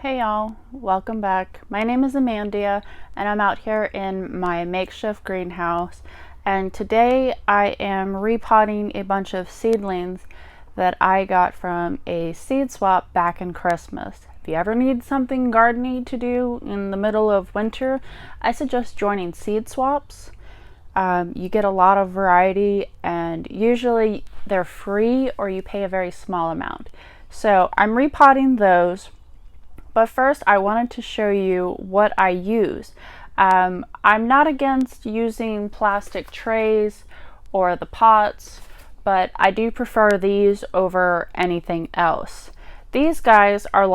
Hey y'all, welcome back. My name is Amandia and I'm out here in my makeshift greenhouse, and today I am repotting a bunch of seedlings that I got from a seed swap back in Christmas. If you ever need something gardening to do in the middle of winter, I suggest joining seed swaps. You get a lot of variety and usually they're free or you pay a very small amount. So I'm repotting those. But first, I wanted to show you what I use. I'm not against using plastic trays or the pots, but I do prefer these over anything else. These guys are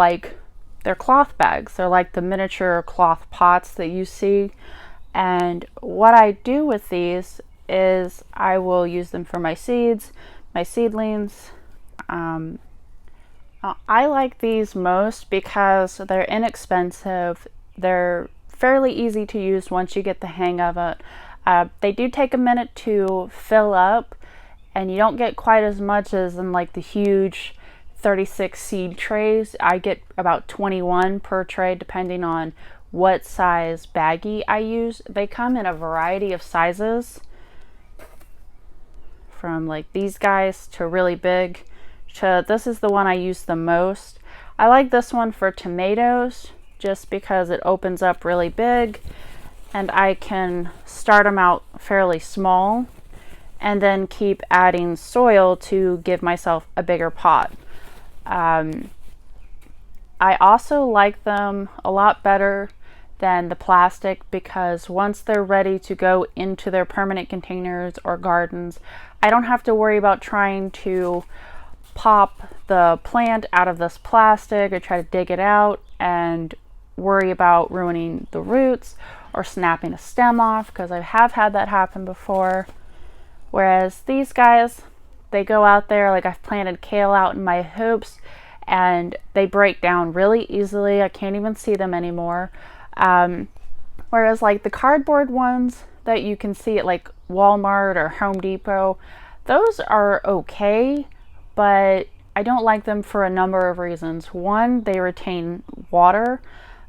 they're cloth bags. They're like the miniature cloth pots that you see. And what I do with these is I will use them for my seeds, my seedlings. I like these most because they're inexpensive. They're fairly easy to use once you get the hang of it. They do take a minute to fill up, and you don't get quite as much as in like the huge 36 seed trays. I get about 21 per tray depending on what size baggie I use. They come in a variety of sizes, from like these guys to really big. This is the one I use the most. I like this one for tomatoes just because it opens up really big and I can start them out fairly small and then keep adding soil to give myself a bigger pot. I also like them a lot better than the plastic because once they're ready to go into their permanent containers or gardens, I don't have to worry about trying to pop the plant out of this plastic or try to dig it out and worry about ruining the roots or snapping a stem off, because I have had that happen before. Whereas these guys, they go out there, like I've planted kale out in my hoops and they break down really easily. I can't even see them anymore. Whereas like the cardboard ones that you can see at like Walmart or Home Depot, those are okay, but I don't like them for a number of reasons. One, they retain water,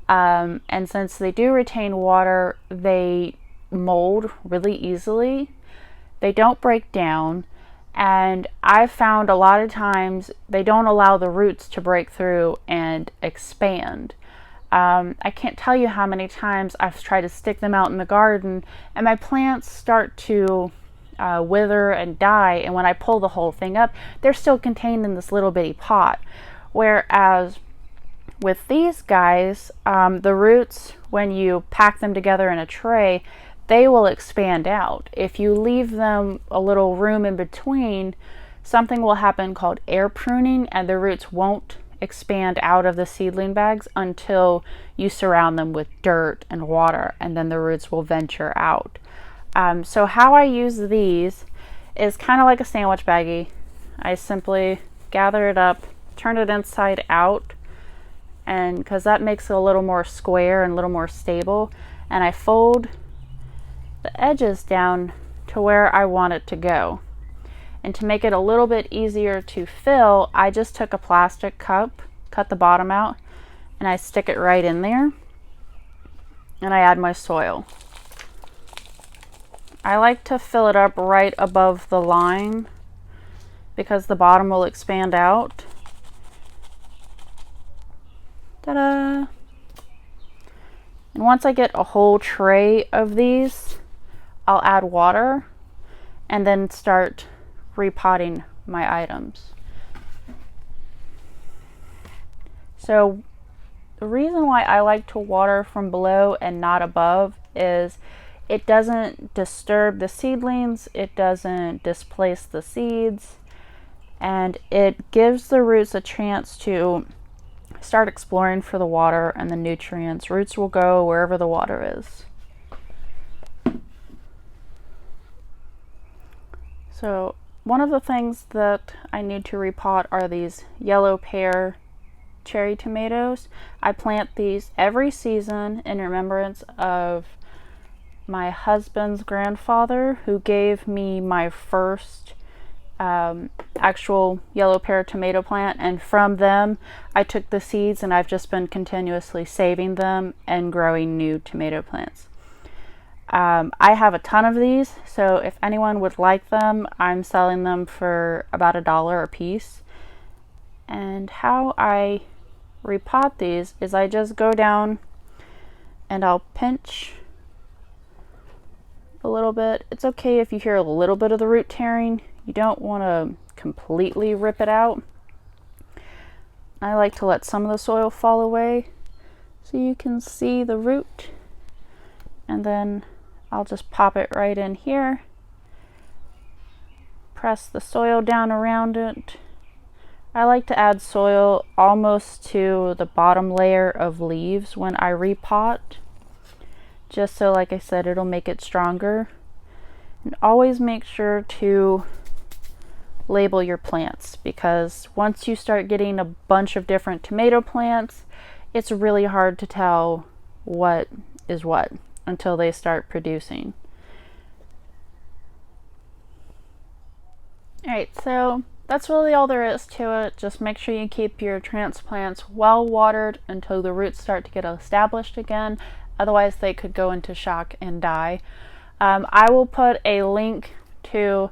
and since they do retain water, they mold really easily. They don't break down, and I've found a lot of times they don't allow the roots to break through and expand. I can't tell you how many times I've tried to stick them out in the garden and my plants start to wither and die, and when I pull the whole thing up, they're still contained in this little bitty pot. Whereas with these guys, the roots, when you pack them together in a tray, they will expand out. If you leave them a little room in between, something will happen called air pruning, and the roots won't expand out of the seedling bags until you surround them with dirt and water, and then the roots will venture out. So how I use these is kind of like a sandwich baggie. I simply gather it up, turn it inside out, and because that makes it a little more square and a little more stable, and I fold the edges down to where I want it to go. And to make it a little bit easier to fill, I just took a plastic cup, cut the bottom out, and I stick it right in there, and I add my soil. I like to fill it up right above the line because the bottom will expand out. Ta-da! And once I get a whole tray of these, I'll add water and then start repotting my items. So the reason why I like to water from below and not above is it doesn't disturb the seedlings, it doesn't displace the seeds, and it gives the roots a chance to start exploring for the water and the nutrients. Roots will go wherever the water is. So one of the things that I need to repot are these yellow pear cherry tomatoes. I plant these every season in remembrance of my husband's grandfather, who gave me my first actual yellow pear tomato plant, and from them I took the seeds and I've just been continuously saving them and growing new tomato plants. I have a ton of these, so if anyone would like them, I'm selling them for about $1 a piece. And how I repot these is I just go down and I'll pinch a little bit. It's okay if you hear a little bit of the root tearing. You don't want to completely rip it out. I like to let some of the soil fall away so you can see the root, and then I'll just pop it right in here, press the soil down around it. I like to add soil almost to the bottom layer of leaves when I repot, just so, like I said, it'll make it stronger. And always make sure to label your plants, because once you start getting a bunch of different tomato plants, it's really hard to tell what is what until they start producing. Alright, so that's really all there is to it. Just make sure you keep your transplants well watered until the roots start to get established again. Otherwise they could go into shock and die. I will put a link to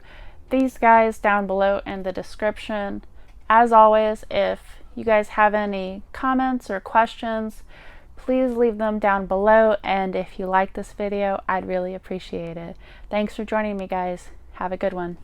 these guys down below in the description. As always, if you guys have any comments or questions, please leave them down below, and if you like this video, I'd really appreciate it. Thanks for joining me, guys. Have a good one.